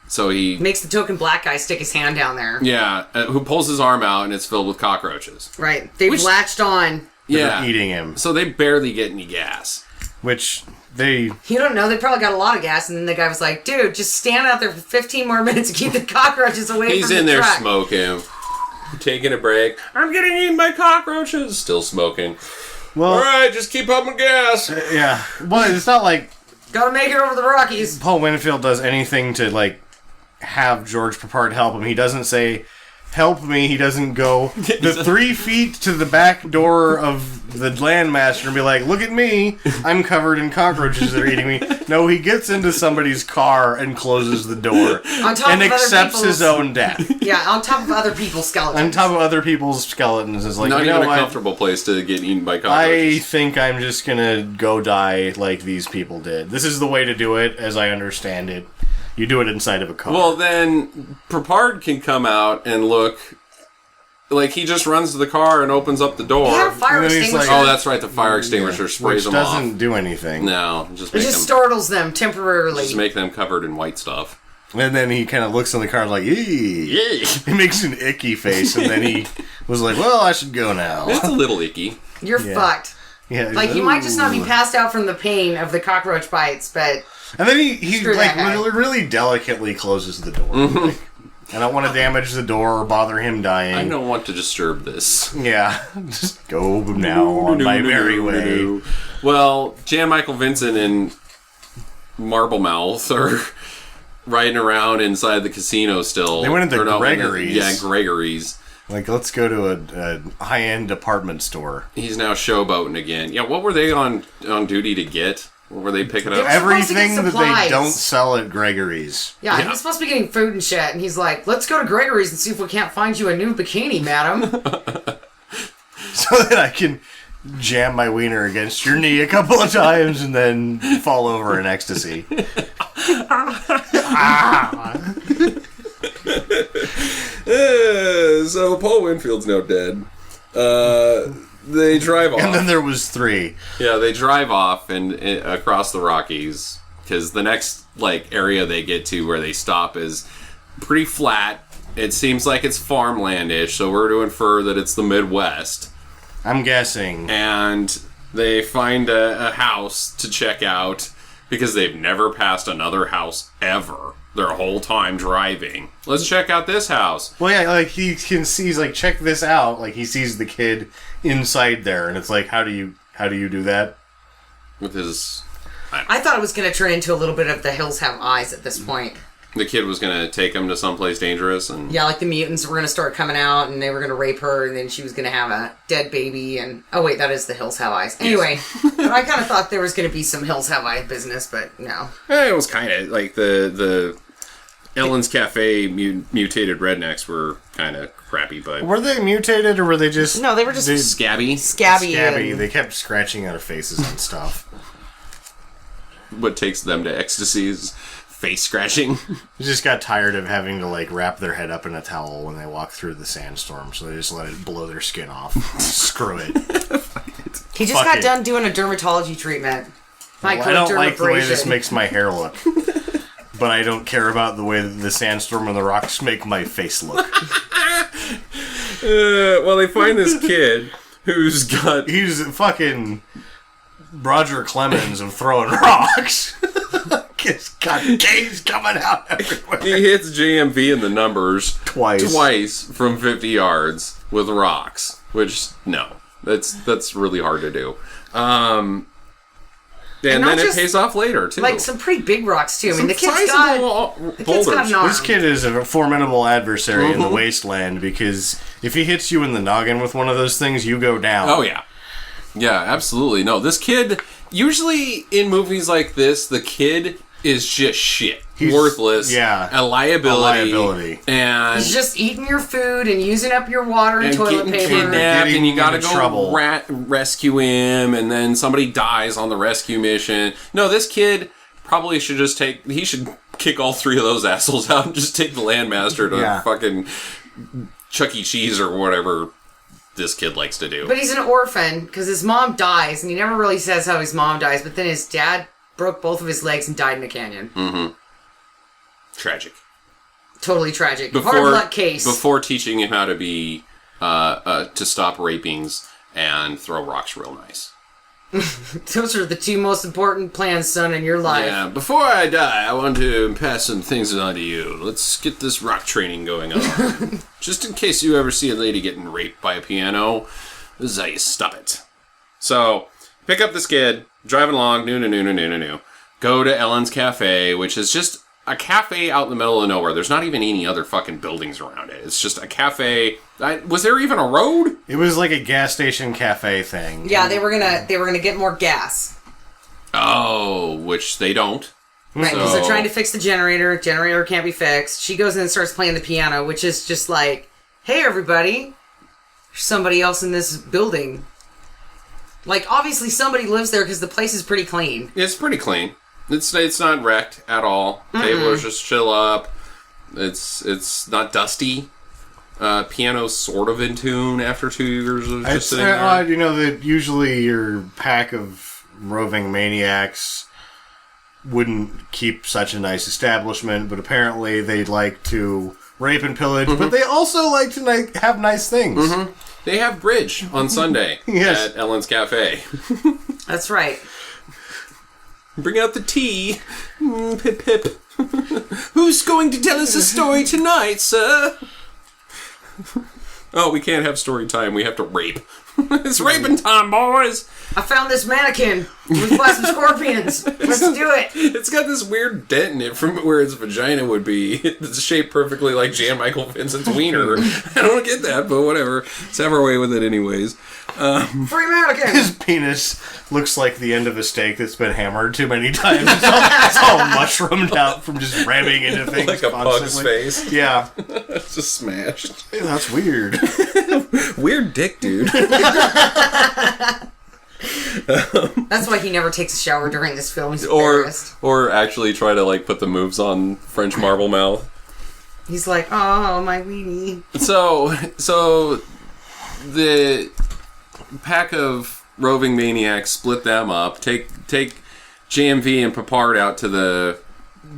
So he makes the token black guy stick his hand down there. Yeah, who pulls his arm out and it's filled with cockroaches. Right. They've latched on. Yeah. They're eating him. So they barely get any gas. Which they... You don't know. They probably got a lot of gas. And then the guy was like, dude, just stand out there for 15 more minutes and keep the cockroaches away from the truck. He's in there smoking. Taking a break. I'm getting eaten by cockroaches. Still smoking. Well, alright, just keep pumping gas. Yeah. Well, it's not like... Gotta make it over the Rockies. Paul Winfield does anything to, like, have George Papard help him. He doesn't say, help me. He doesn't go the 3 feet to the back door of the Landmaster and be like, look at me. I'm covered in cockroaches that are eating me. No, he gets into somebody's car and closes the door. On top and of accepts his own death. Yeah, on top of other people's skeletons. On top of other people's skeletons. Is like, not you even know a comfortable place to get eaten by cockroaches. I think I'm just gonna go die like these people did. This is the way to do it, as I understand it. You do it inside of a car. Well, then Papard can come out and look. Like, he just runs to the car and opens up the door. He had a fire extinguisher. Oh, that's right. The fire extinguisher sprays them off. Which doesn't do anything. No. It just startles them temporarily. Just make them covered in white stuff. And then he kind of looks in the car like, eee. He makes an icky face, and then he was like, well, I should go now. It's a little icky. You're fucked. Yeah, like, you might just not be passed out from the pain of the cockroach bites, but... And then he like, really delicately closes the door. Like, I don't want to damage the door or bother him dying. I don't want to disturb this. Yeah. Just go now on my merry way. Well, Jan Michael Vincent and Marblemouth are riding around inside the casino still. They went into Gregory's. Yeah, Gregory's. Like, let's go to a high-end department store. He's now showboating again. Yeah, what were they on duty to get? What were they picking up? Everything that they don't sell at Gregory's. Yeah, he's supposed to be getting food and shit, and he's like, let's go to Gregory's and see if we can't find you a new bikini, madam. So that I can jam my wiener against your knee a couple of times and then fall over in ecstasy. So Paul Winfield's now dead. They drive off. And then there was 3. Yeah, they drive off and across the Rockies because the next area they get to where they stop is pretty flat. It seems like it's farmlandish, so we're to infer that it's the Midwest. I'm guessing. And they find a house to check out because they've never passed another house ever their whole time driving. Let's check out this house. Well, yeah, like he can see, he's like, check this out. Like he sees the kid inside there, and it's like, how do you do that? With his, I thought it was going to turn into a little bit of The Hills Have Eyes at this point. The kid was going to take him to someplace dangerous, and yeah, like the mutants were going to start coming out, and they were going to rape her, and then she was going to have a dead baby. And oh wait, that is The Hills Have Eyes. Anyway, but I kind of thought there was going to be some Hills Have Eyes business, but no. It was kind of like the Ellen's Cafe mutated rednecks were kind of crappy, but were they mutated or were they just no? They were just scabby. Scabby. They kept scratching out faces and stuff. What takes them to ecstasy is face scratching. They just got tired of having to wrap their head up in a towel when they walk through the sandstorm, so they just let it blow their skin off. Screw it. He just got done doing a dermatology treatment. I don't like the way this makes my hair look. But I don't care about the way that the sandstorm and the rocks make my face look. Well, they find this kid He's fucking Roger Clemens of throwing rocks. It's got games coming out everywhere. He hits JMV in the numbers Twice from 50 yards with rocks, which, no. That's really hard to do. And then it pays off later, too. Like some pretty big rocks, too. I mean, the kid's boulders. got an arm. This kid is a formidable adversary in the Wasteland because if he hits you in the noggin with one of those things, you go down. Oh, yeah. Yeah, absolutely. No, this kid, usually in movies like this, the kid is just shit. He's worthless. Yeah. A liability. And he's just eating your food and using up your water and toilet paper. Kidnapped, and you gotta go rescue him, and then somebody dies on the rescue mission. No, this kid probably should just he should kick all three of those assholes out and just take the Landmaster to fucking Chuck E. Cheese or whatever this kid likes to do. But he's an orphan because his mom dies, and he never really says how his mom dies, but then his dad broke both of his legs and died in a canyon. Mm-hmm. Tragic. Totally tragic. Hard luck case. Before teaching him how to be, to stop rapings and throw rocks real nice. Those are the two most important plans, son, in your life. Yeah, before I die, I want to pass some things on to you. Let's get this rock training going on. Just in case you ever see a lady getting raped by a piano, this is how you stop it. So, pick up this kid, driving along, new. Go to Ellen's Cafe, which is just a cafe out in the middle of nowhere. There's not even any other fucking buildings around it. It's just a cafe. Was there even a road? It was like a gas station cafe thing. Yeah, they were gonna get more gas. Oh, which they don't. Right, because they're trying to fix the generator. Generator can't be fixed. She goes in and starts playing the piano, which is just like, hey, everybody, there's somebody else in this building. Like, obviously somebody lives there because the place is pretty clean. It's pretty clean. It's not wrecked at all. Tables just chill up. It's not dusty. Piano's sort of in tune after 2 years of just sitting there. Odd, that usually your pack of roving maniacs wouldn't keep such a nice establishment, but apparently they'd like to rape and pillage, but they also like to have nice things. Mm-hmm. They have bridge on Sunday at Ellen's Cafe. That's right. Bring out the tea. Pip, pip. Who's going to tell us a story tonight, sir? Oh, we can't have story time. We have to rape. It's raping time, boys. I found this mannequin with plastic scorpions. Let's do it. It's got this weird dent in it from where its vagina would be. It's shaped perfectly like Jan Michael Vincent's wiener. I don't get that, but whatever. Let's have our way with it anyways. Free mannequin. His penis looks like the end of a steak that's been hammered too many times. It's all mushroomed out from just ramming into things like a pug's face. Yeah. It's just smashed. Ew, that's weird. Weird dick, dude. That's why he never takes a shower during this film. He's embarrassed. Or actually try to put the moves on French marble mouth. He's like, oh, my weenie. So the pack of roving maniacs split them up. Take JMV and Papard out to the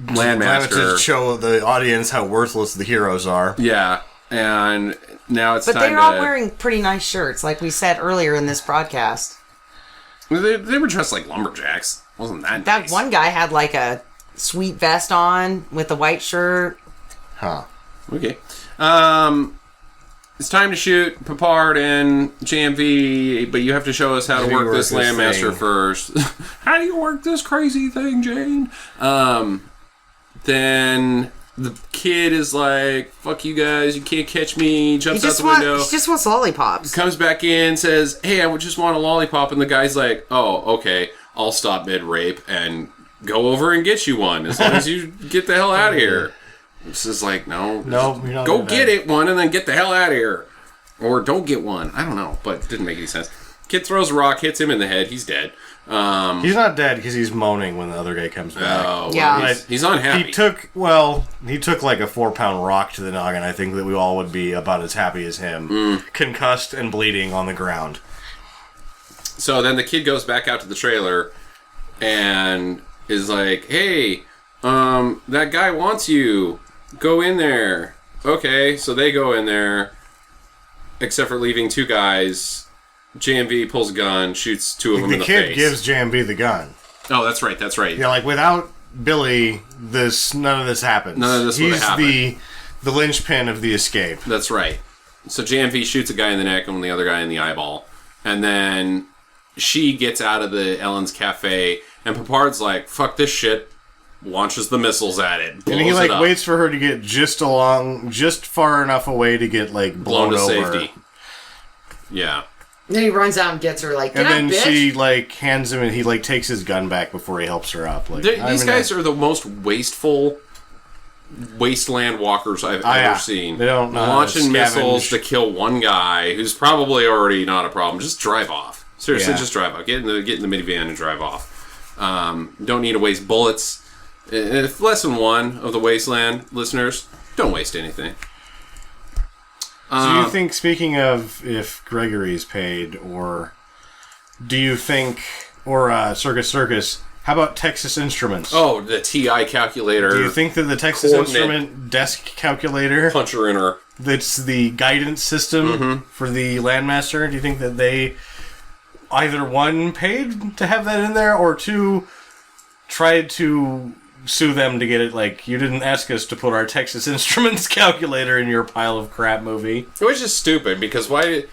Landmaster to show the audience how worthless the heroes are. Yeah, and now it's but time they're all wearing pretty nice shirts, like we said earlier in this broadcast. They were dressed like lumberjacks. Wasn't that That nice? one guy had a sweet vest on with a white shirt. Huh. Okay. It's time to shoot Papard and JMV, but you have to show us how to work this Landmaster first. How do you work this crazy thing, Jane? Then the kid is like, fuck you guys, you can't catch me, jumps out the window. He just wants lollipops. Comes back in, says, hey, I would just want a lollipop, and the guy's like, oh, okay, I'll stop mid-rape and go over and get you one, as long as you get the hell out of here. This is like, no, you're not go get it one and then get the hell out of here. Or don't get one. I don't know, but it didn't make any sense. Kid throws a rock, hits him in the head, he's dead. He's not dead because he's moaning when the other guy comes back. Oh, well, yeah. he's unhappy. He took like a 4-pound rock to the noggin. I think that we all would be about as happy as him. Concussed and bleeding on the ground. So then the kid goes back out to the trailer and is like, hey, that guy wants you. Go in there. Okay, so they go in there, except for leaving two guys. JMV pulls a gun, shoots two of them in the face. The kid gives JMV the gun. Oh, that's right. Yeah, without Billy, none of this happens. None of this would happen. He's the linchpin of the escape. That's right. So JMV shoots a guy in the neck and the other guy in the eyeball. And then she gets out of the Ellen's Cafe, and Papard's like, fuck this shit. Launches the missiles at it. And he waits for her to get just far enough away to get blown to over. safety. Yeah. Then he runs out and gets her get and then up, bitch. she hands him and he takes his gun back before he helps her up. These guys are the most wasteful wasteland walkers I've ever seen. They don't launching missiles to kill one guy who's probably already not a problem. Just drive off. Seriously, just drive off. Get in the minivan and drive off. Don't need to waste bullets. If lesson 1 of the Wasteland listeners, don't waste anything. So you think, speaking of if Gregory's paid, or do you think, or Circus, how about Texas Instruments? Oh, the TI calculator. Do you think that the Texas Instrument desk calculator, puncher inner, that's the guidance system for the Landmaster, do you think that they either 1, paid to have that in there, or 2, tried to sue them to get it you didn't ask us to put our Texas Instruments calculator in your pile of crap movie? Which is stupid, because why...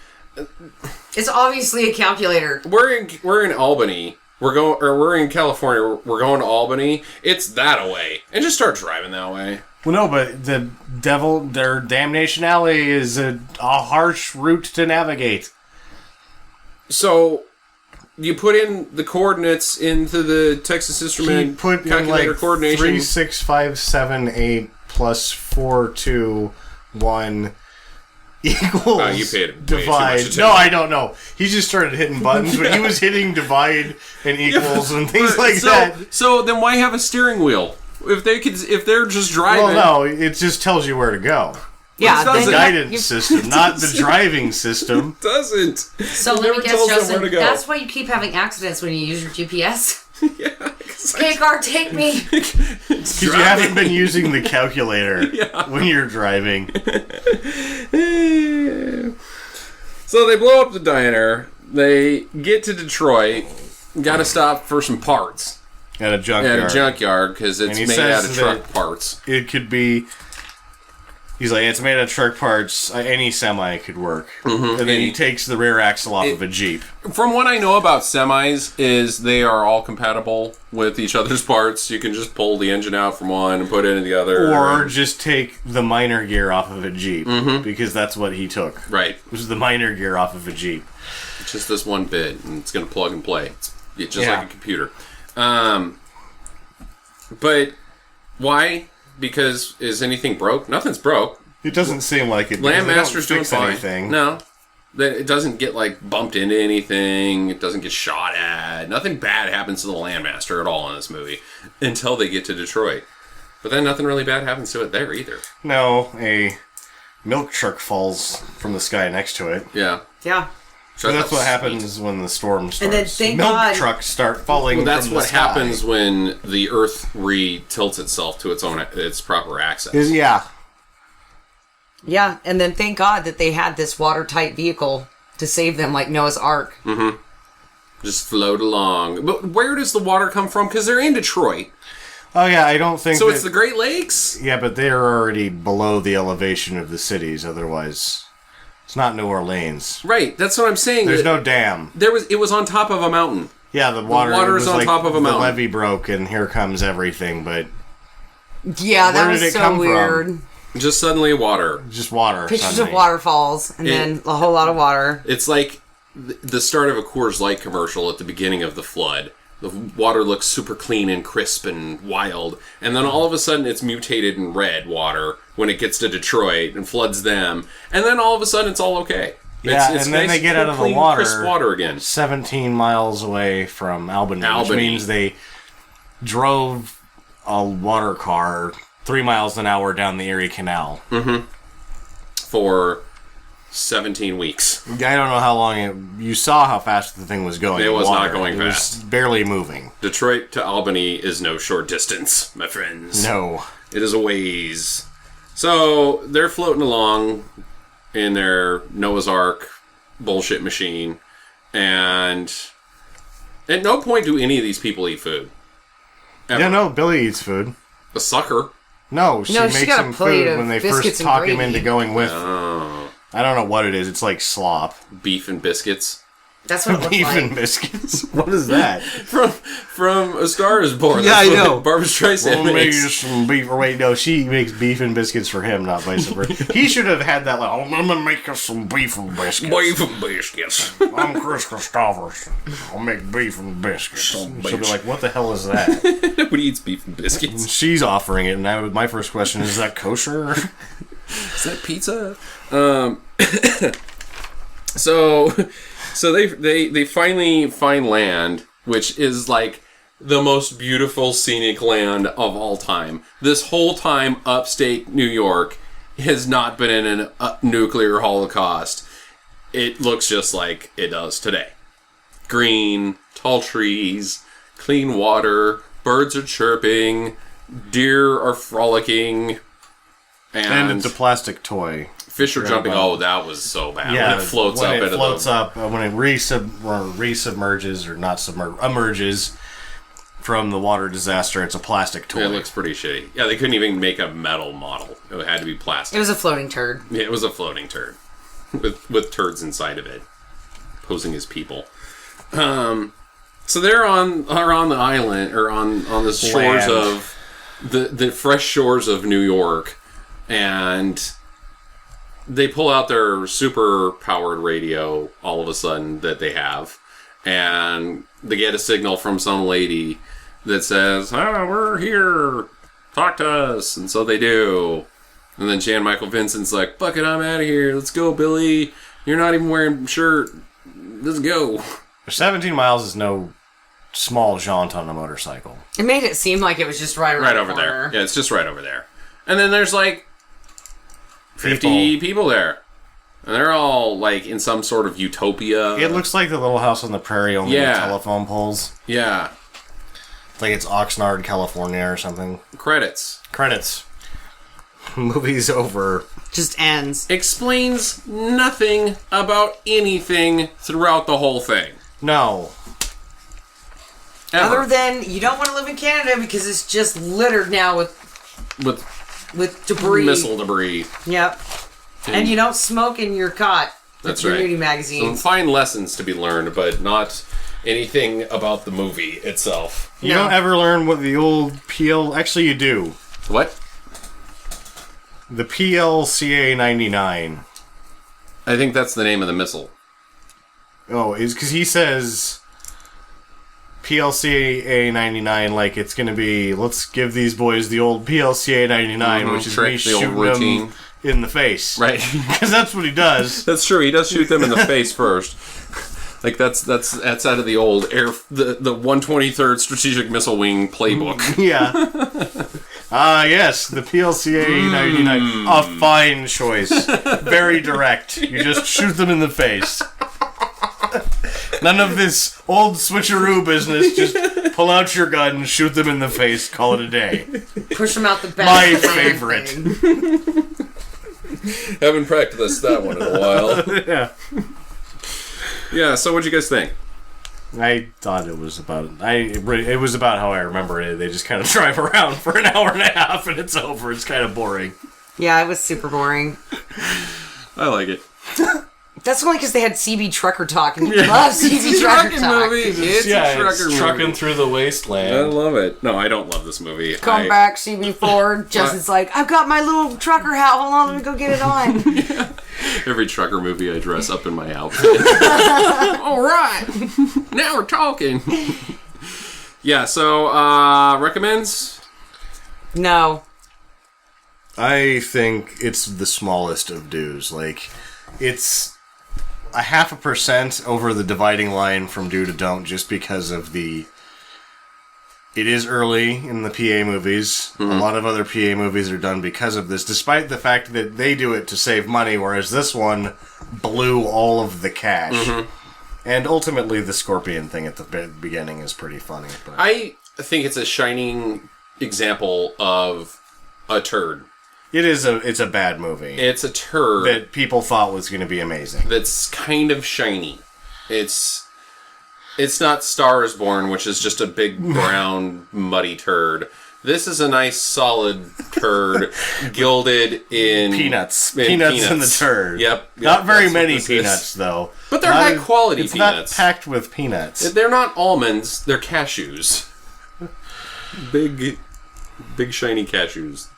It's obviously a calculator. We're in Albany. We're in California. We're going to Albany. It's that away. And just start driving that way. Well, no, but their Damnation Alley is a harsh route to navigate. So... You put in the coordinates into the Texas Instrument calculator coordination. 3, 6, 5, 7, 8 plus 4, 2, 1 equals you paid divide. No, I don't know. He just started hitting buttons, but he was hitting divide and equals and things that. So then why have a steering wheel? If they're just driving. Well, no, it just tells you where to go. Yeah, the guidance system, not the driving system. It doesn't. So let me guess, Justin, that's why you keep having accidents when you use your GPS? Yeah. Okay, car, take me. Because you haven't been using the calculator when you're driving. So they blow up the diner. They get to Detroit. Got to stop for some parts. At a junkyard. Because it's made out of truck parts. It could be... He's like, it's made out of truck parts. Any semi could work. And then he takes the rear axle off of a Jeep. From what I know about semis, is they are all compatible with each other's parts. You can just pull the engine out from one and put it in the other. Or just take the minor gear off of a Jeep. Because that's what he took. Right. Was the minor gear off of a Jeep. It's just this one bit, and it's going to plug and play. It's just like a computer. But why? Because is anything broke? Nothing's broke. It doesn't seem like it. Landmaster's doing fine. Anything. No. It doesn't get, bumped into anything. It doesn't get shot at. Nothing bad happens to the Landmaster at all in this movie until they get to Detroit. But then nothing really bad happens to it there either. No, a milk truck falls from the sky next to it. Yeah. Yeah. So that's what happens when the storm starts. And then thank milk God. trucks start falling from the sky. That's what happens when the Earth tilts itself to its proper axis. Yeah. Yeah, and then thank God that they had this watertight vehicle to save them, like Noah's Ark. Just float along. But where does the water come from? Because they're in Detroit. Oh, yeah, I don't think so it's the Great Lakes? Yeah, but they're already below the elevation of the cities, otherwise... It's not New Orleans. Right, that's what I'm saying. There's no dam. It was on top of a mountain. Yeah, the water is on top of a mountain. The levee broke, and here comes everything, but... Yeah, that was so weird. Just suddenly water. Just water. Pictures of waterfalls, and then a whole lot of water. It's like the start of a Coors Light commercial at the beginning of the flood. The water looks super clean and crisp and wild, and then all of a sudden it's mutated in red water when it gets to Detroit and floods them, and then all of a sudden it's all okay. Yeah, it's and then nice, they get out of clean, the water, crisp water again. 17 miles away from Albany, which means they drove a water car 3 miles an hour down the Erie Canal. For 17 weeks. I don't know how long you saw how fast the thing was going. It was not going fast. It was barely moving. Detroit to Albany is no short distance, my friends. No. It is a ways. So, they're floating along in their Noah's Ark bullshit machine, and at no point do any of these people eat food. Ever. Yeah, no, Billy eats food. A sucker. No, she makes got a him plate food of when they biscuits first and talk him gravy. into going with. Oh. I don't know what it is. It's like slop. Beef and biscuits. That's what it looked Beef like. and biscuits. What is that? From A Star Is Born. Yeah, That's I what know. Barbra Streisand Well, maybe makes. some beef. Or wait, no, she makes beef and biscuits for him, not vice versa. He should have had that. Like, oh, I'm gonna make us some beef and biscuits. Beef and biscuits. I'm Chris Christopherson. I'll make beef and biscuits. She'll be like, what the hell is that? Nobody eats beef and biscuits. She's offering it, and my first question is that kosher? Is that pizza? So they finally find land, which is like the most beautiful scenic land of all time. This whole time, upstate New York has not been in a nuclear holocaust. It looks just like it does today. Green, tall trees, clean water, birds are chirping, deer are frolicking, And it's a plastic toy. fish are jumping. Oh, that was so bad. Yeah, when it floats up into the... when it resubmerges or not emerges from the water disaster, it's a plastic toy. It looks pretty shitty. Yeah, they couldn't even make a metal model. It had to be plastic. It was a floating turd. Yeah, it was a floating turd with turds inside of it, posing as people. So they're on the island or on the shores of the fresh shores of New York, and they pull out their super powered radio all of a sudden that they have, and they get a signal from some lady that says, "Oh, we're here. Talk to us." And so they do. And then Jan Michael Vincent's like, "Fuck it, I'm out of here. Let's go, Billy. You're not even wearing a shirt. Let's go." 17 miles is no small jaunt on a motorcycle. It made it seem like it was just right around Right over the corner. there. Yeah, it's just right over there. And then there's like 50 people there. And they're all like in some sort of utopia. It looks like the Little House on the Prairie, only with Yeah. telephone poles. Yeah. Like it's Oxnard, California or something. Credits. Credits. Movie's over. Just ends. Explains nothing about anything throughout the whole thing. No. Ever. Other than you don't want to live in Canada because it's just littered now with debris. Missile debris. Yep. And you don't smoke in your cot. That's your right. nudie Some magazines. fine lessons to be learned, but not anything about the movie itself. You don't ever learn what the old PL... Actually, you do. What? The PLCA 99. I think that's the name of the missile. Oh, is because he says PLCA 99 like it's going to be, let's give these boys the old PLCA 99, which is me Trick, the old shooting routine. them in the face. Right. Because that's what he does. That's true. He does shoot them in the face first. Like that's out of the old the 123rd Strategic Missile Wing playbook. Yeah. Yes, the PLCA 99. A fine choice. Very direct. You just shoot them in the face. None of this old switcheroo business. Just pull out your gun and shoot them in the face. Call it a day. Push them out the back. My of the favorite. thing. Haven't practiced that one in a while. Yeah. Yeah. So what'd you guys think? I thought it was about it was about how I remember it. They just kind of drive around for an hour and a half and it's over. It's kind of boring. Yeah, it was super boring. I like it. That's only because they had CB Trucker talk, and you love CB Trucker talk. It's a trucker movie. Trucking through the wasteland. I love it. No, I don't love this movie. Come back, CB4. Justin's like, I've got my little trucker hat. Hold on, let me go get it on. Every trucker movie, I dress up in my outfit. All right, now we're talking. Yeah. So recommends. No. I think it's the smallest of dues. Like, it's a 0.5% over the dividing line from do to don't just because of it is early in the PA movies. A lot of other PA movies are done because of this, despite the fact that they do it to save money, whereas this one blew all of the cash. And ultimately, the scorpion thing at the beginning is pretty funny. But I think it's a shining example of a turd. it's a bad movie. It's a turd that people thought was going to be amazing. that's kind of shiny. It's It's not Star is Born, which is just a big brown muddy turd. This is a nice solid turd, gilded in peanuts. Peanuts in the turd. Yep. Not very many peanuts, though. But they're high quality peanuts. It's not packed with peanuts. They're not almonds. They're cashews. Big shiny cashews.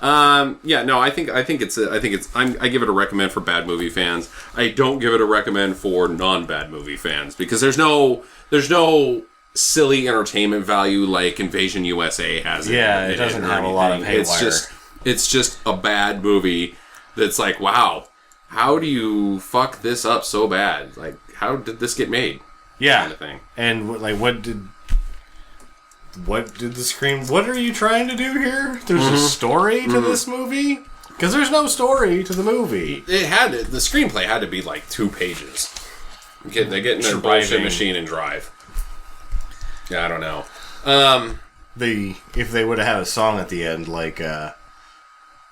Yeah, no, I think I give it a recommend for bad movie fans. I don't give it a recommend for non-bad movie fans because there's no silly entertainment value like Invasion USA has. Yeah, it doesn't have a lot of haywire. It's just a bad movie that's like, wow, how do you fuck this up so bad? Like, how did this get made? Yeah, kind of thing. And like, what did the screen? What are you trying to do here? There's a story to this movie because there's no story to the movie. The screenplay had to be like 2 pages. They get in their bullshit machine and drive. Yeah, I don't know. If they would have had a song at the end, like The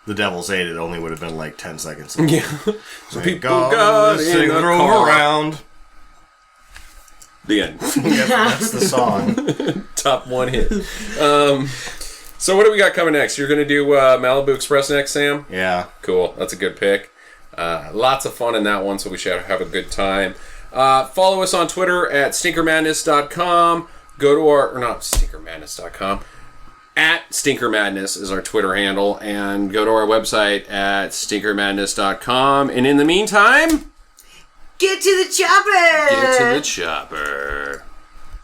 Devil's Eight, it only would have been like 10 seconds. Yeah. So people got in the car. Around. The end. Yep, that's the song. Top 1 hit. So what do we got coming next? You're going to do Malibu Express next, Sam? Yeah. Cool. That's a good pick. Lots of fun in that one, so we should have a good time. Follow us on Twitter at stinkermadness.com. Go to not stinkermadness.com. At Stinker Madness is our Twitter handle. And go to our website at stinkermadness.com. And in the meantime, get to the chopper! Get to the chopper.